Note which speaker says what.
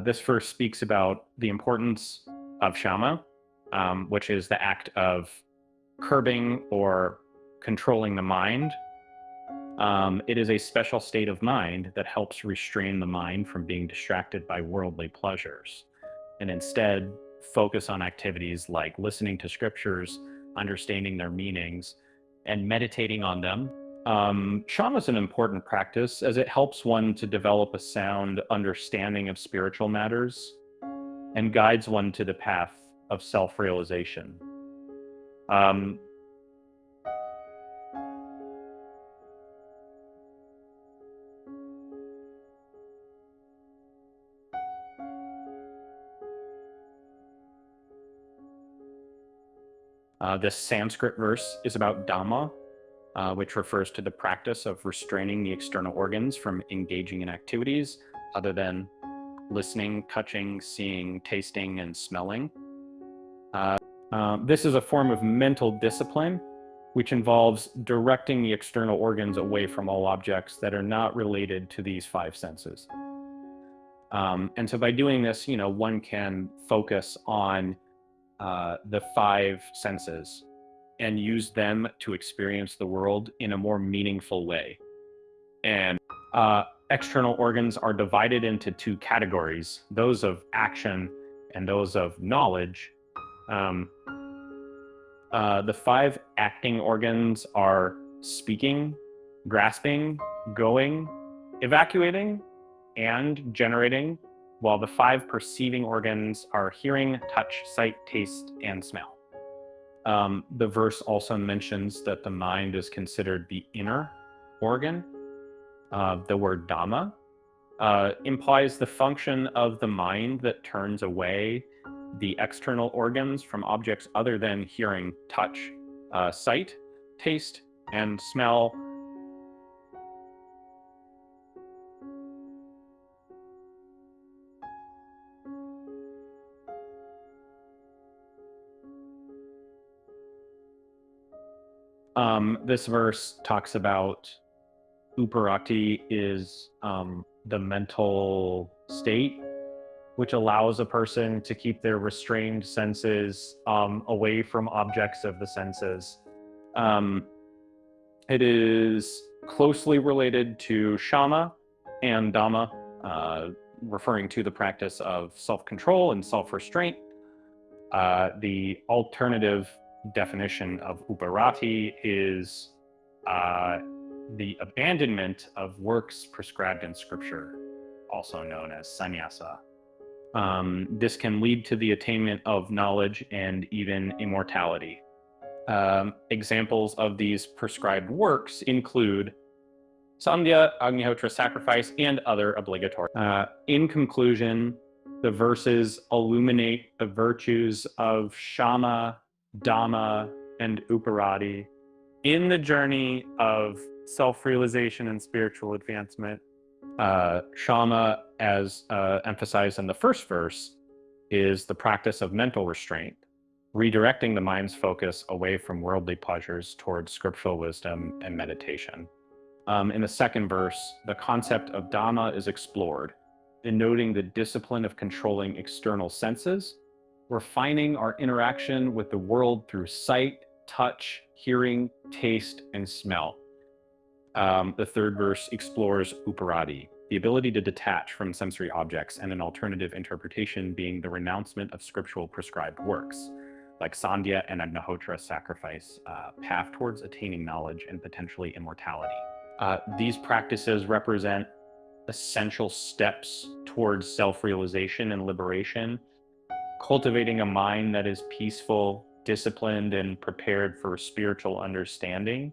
Speaker 1: This verse speaks about the importance of Shama, which is the act of curbing or controlling the mind. It is a special state of mind that helps restrain the mind from being distracted by worldly pleasures, and instead focus on activities like listening to scriptures, understanding their meanings, and meditating on them. Shama is an important practice as it helps one to develop a sound understanding of spiritual matters and guides one to the path of self-realization. This Sanskrit verse is about Dama, which refers to the practice of restraining the external organs from engaging in activities other than listening, touching, seeing, tasting, and smelling. This is a form of mental discipline, which involves directing the external organs away from all objects that are not related to these five senses. And so by doing this, one can focus on the five senses and use them to experience the world in a more meaningful way. And external organs are divided into two categories, those of action and those of knowledge. The five acting organs are speaking, grasping, going, evacuating, and generating, while the five perceiving organs are hearing, touch, sight, taste, and smell. The verse also mentions that the mind is considered the inner organ. The word Dama implies the function of the mind that turns away the external organs from objects other than hearing, touch, sight, taste, and smell. This verse talks about Uparati is the mental state which allows a person to keep their restrained senses away from objects of the senses. It is closely related to Shama and Dama, referring to the practice of self-control and self-restraint. The alternative definition of Uparati is the abandonment of works prescribed in scripture, also known as sannyasa. This can lead to the attainment of knowledge and even immortality. Examples of these prescribed works include Sandhya, Agnihotra sacrifice, and other obligatory. In conclusion, the verses illuminate the virtues of Shama, Dama, and Uparati in the journey of self-realization and spiritual advancement. Shama, as emphasized in the first verse, is the practice of mental restraint, redirecting the mind's focus away from worldly pleasures towards scriptural wisdom and meditation. In the second verse, the concept of Dhamma is explored, denoting the discipline of controlling external senses, refining our interaction with the world through sight, touch, hearing, taste, and smell. The third verse explores Uparati, the ability to detach from sensory objects, and an alternative interpretation being the renouncement of scriptural prescribed works, like Sandhya and Agnihotra sacrifice, path towards attaining knowledge and potentially immortality. These practices represent essential steps towards self-realization and liberation, cultivating a mind that is peaceful, disciplined, and prepared for spiritual understanding.